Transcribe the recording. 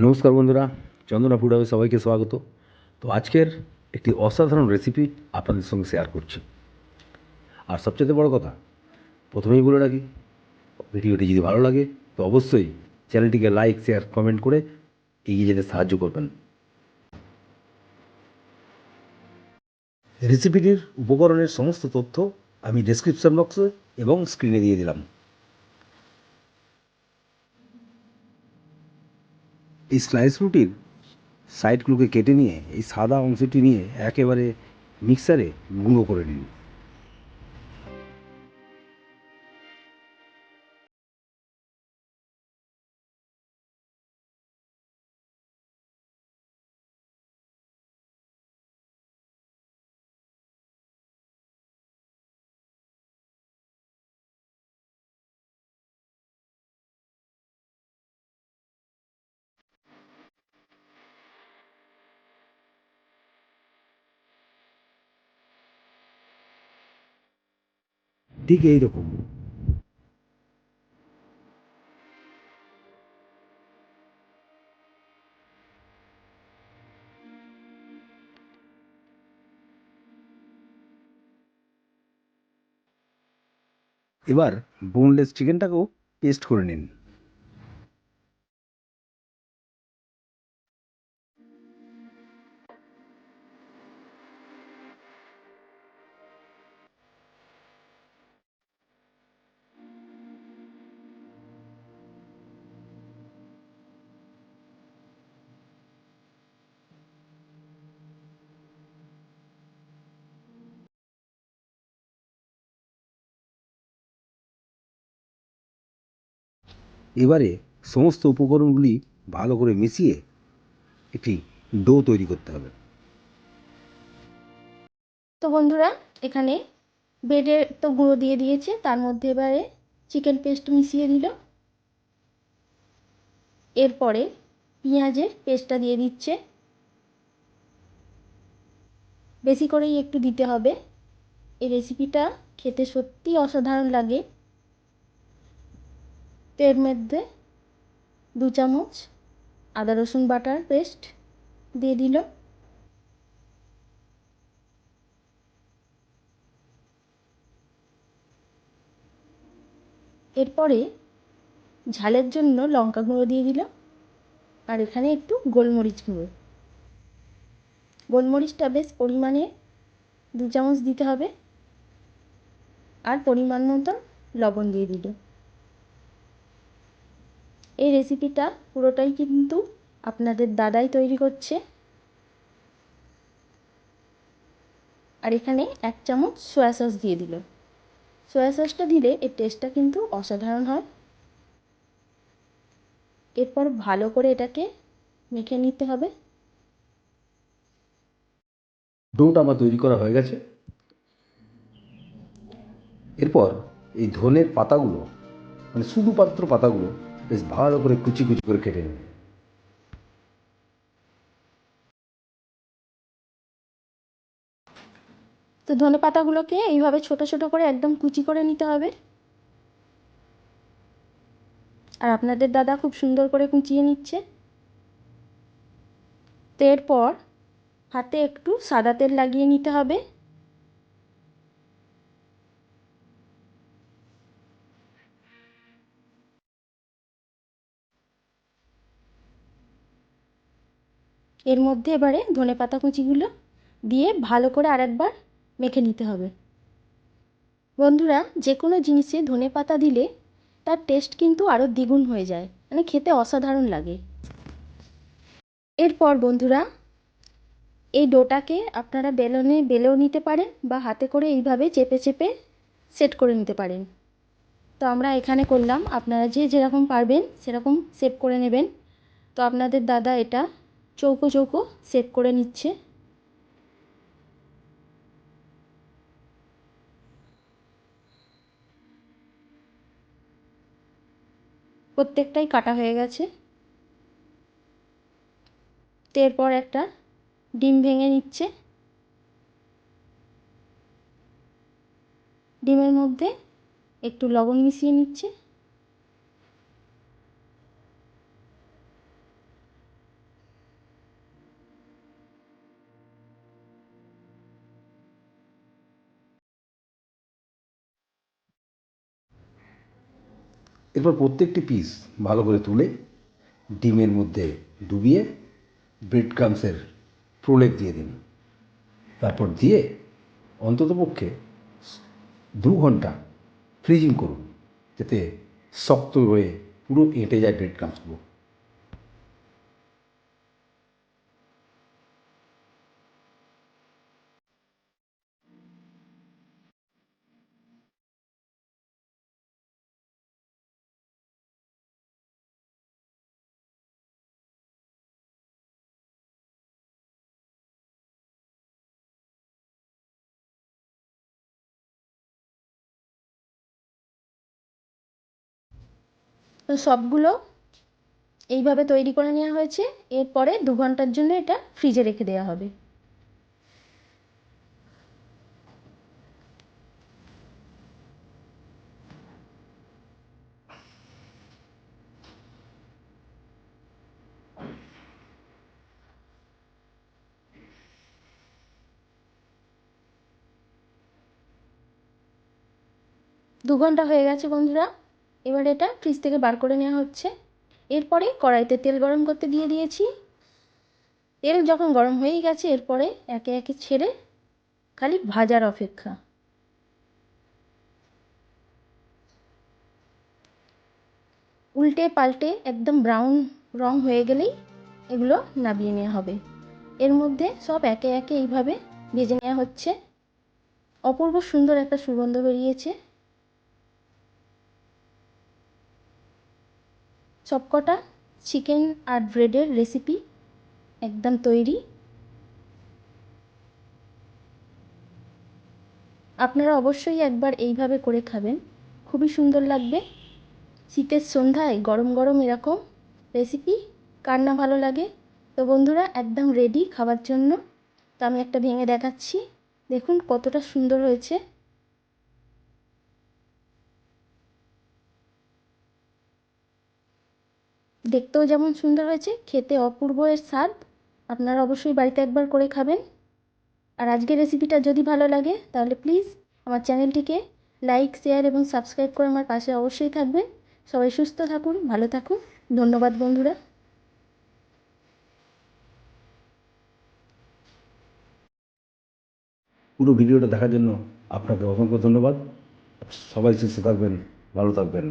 নমস্কার বন্ধুরা, চন্দনা ফুড হাউসে সবাইকে স্বাগত। তো আজকের একটি অসাধারণ রেসিপি আপনাদের সঙ্গে শেয়ার করছি। আর সবচেয়ে বড় কথা, প্রথমেই বলে রাখি, ভিডিওটি যদি ভালো লাগে তো অবশ্যই চ্যানেলটিকে লাইক, শেয়ার, কমেন্ট করে এগিয়ে যেতে সাহায্য করবেন। রেসিপিটির উপকরণের সমস্ত তথ্য আমি ডেসক্রিপশন বক্সে এবং স্ক্রিনে দিয়ে দিলাম। এই স্লাইস রুটির সাইডগুলোকে কেটে নিয়ে এই সাদা অংশটি নিয়ে একেবারে মিক্সারে গুঁড়ো করে নিন। ঠিক এইরকম। এবার বোনলেস চিকেনটাকেও পেস্ট করে নিন। এবারে সমস্ত উপকরণগুলি ভালো করে মিশিয়ে একটি ডো তৈরি করতে হবে। তো বন্ধুরা, এখানে ব্রেডের তো গুঁড়ো দিয়ে দিয়েছে, তার মধ্যে এবারে চিকেন পেস্ট মিশিয়ে দিল। এরপরে পেঁয়াজের পেস্টটা দিয়ে দিচ্ছে, বেশি করেই একটু দিতে হবে। এই রেসিপিটা খেতে সত্যি অসাধারণ লাগে। তো এর মধ্যে 2 চামচ আদা রসুন বাটার পেস্ট দিয়ে দিল। এরপরে ঝালের জন্য লঙ্কা গুঁড়ো দিয়ে দিল, আর এখানে একটু গোলমরিচ গুঁড়ো। গোলমরিচটা বেশ পরিমাণে 2 চামচ দিতে হবে, আর পরিমাণ মতো লবণ দিয়ে দিল। এই রেসিপিটা পুরোটাই কিন্তু আপনাদের দাদাই তৈরি করছে। আর এখানে 1 চামচ সয়া সস দিয়ে দিল। সয়া সসটা দিলে এর টেস্টটা কিন্তু অসাধারণ হয়। এরপর ভালো করে এটাকে মেখে নিতে হবে। ডোটা আমার তৈরি করা হয়ে গেছে। এরপর এই ধনের পাতাগুলো, মানে শুধুমাত্র পাতাগুলো বেশ ভালো করে কুচি কুচি করে কেটে নেবে। তো ধনে পাতাগুলোকে এইভাবে ছোট ছোট করে একদম কুচি করে নিতে হবে। আর আপনাদের দাদা খুব সুন্দর করে কুচিয়ে নিচ্ছে। তো এরপর হাতে একটু সাদা তেল লাগিয়ে নিতে হবে। এর মধ্যে এবারে ধনেপাতা কুচিগুলো দিয়ে ভালো করে আরেকবার মেখে নিতে হবে। বন্ধুরা, যে কোনো জিনিসে ধনেপাতা দিলে তার টেস্ট কিন্তু আরও দ্বিগুণ হয়ে যায়, মানে খেতে অসাধারণ লাগে। এরপর বন্ধুরা, এই ডোটাকে আপনারা বেলনে বেলেও নিতে পারেন, বা হাতে করে এইভাবে চেপে চেপে সেট করে নিতে পারেন। তো আমরা এখানে করলাম, আপনারা যে যেরকম পারবেন সেরকম শেপ করে নেবেন। তো আপনাদের দাদা এটা চৌকো চৌকো শেপ করে নিচ্ছে। প্রত্যেকটাই কাটা হয়ে গেছে। তো এরপর একটা ডিম ভেঙে নিচ্ছে। ডিমের মধ্যে একটু লবণ মিশিয়ে নিচ্ছে। এরপর প্রত্যেকটি পিস ভালো করে তুলে ডিমের মধ্যে ডুবিয়ে ব্রেড ক্রামসের প্রলেপ দিয়ে দিন। তারপর দিয়ে অন্ততপক্ষে 2 ঘন্টা ফ্রিজিং করুন, যাতে শক্ত হয়ে পুরো এঁটে যায় ব্রেড ক্রামসগুলো। তো সবগুলো এইভাবে তৈরি করে নেওয়া হয়েছে। এরপরে 2 ঘন্টার জন্য এটা ফ্রিজে রেখে দেওয়া হবে। দু ঘন্টা হয়ে গেছে বন্ধুরা। এবার এটা ফ্রিজ থেকে বার করে নেওয়া হচ্ছে। এরপরে কড়াইতে তেল গরম করতে দিয়ে দিয়েছি। তেল যখন গরম হয়েই গেছে, এরপরে একে একে ছেড়ে খালি ভাজার অপেক্ষা। উল্টে পাল্টে একদম ব্রাউন রং হয়ে গেলেই এগুলো নামিয়ে নেওয়া হবে। এর মধ্যে সব একে একে এইভাবে ভেজে নেওয়া হচ্ছে। অপূর্ব সুন্দর একটা সুগন্ধ বেরিয়েছে। সবকটা চিকেন আর ব্রেডের রেসিপি একদম তৈরি। আপনারা অবশ্যই একবার এইভাবে করে খাবেন, খুবই সুন্দর লাগবে। শীতের সন্ধ্যায় গরম গরম এরকম রেসিপি কার না ভালো লাগে। তো বন্ধুরা, একদম রেডি খাবার জন্য। তো আমি একটা ভেঙে দেখাচ্ছি, দেখুন কতটা সুন্দর হয়েছে। দেখতেও যেমন সুন্দর হয়েছে, খেতে অপূর্ব এর স্বাদ। আপনারা অবশ্যই বাড়িতে একবার করে খাবেন। আর আজকের রেসিপিটা যদি ভালো লাগে তাহলে প্লিজ আমার চ্যানেলটিকে লাইক, শেয়ার এবং সাবস্ক্রাইব করে আমার পাশে অবশ্যই থাকবেন। সবাই সুস্থ থাকুন, ভালো থাকুন। ধন্যবাদ বন্ধুরা। পুরো ভিডিওটা দেখার জন্য আপনাকে অসংখ্য ধন্যবাদ। সবাই সুস্থ থাকবেন, ভালো থাকবেন।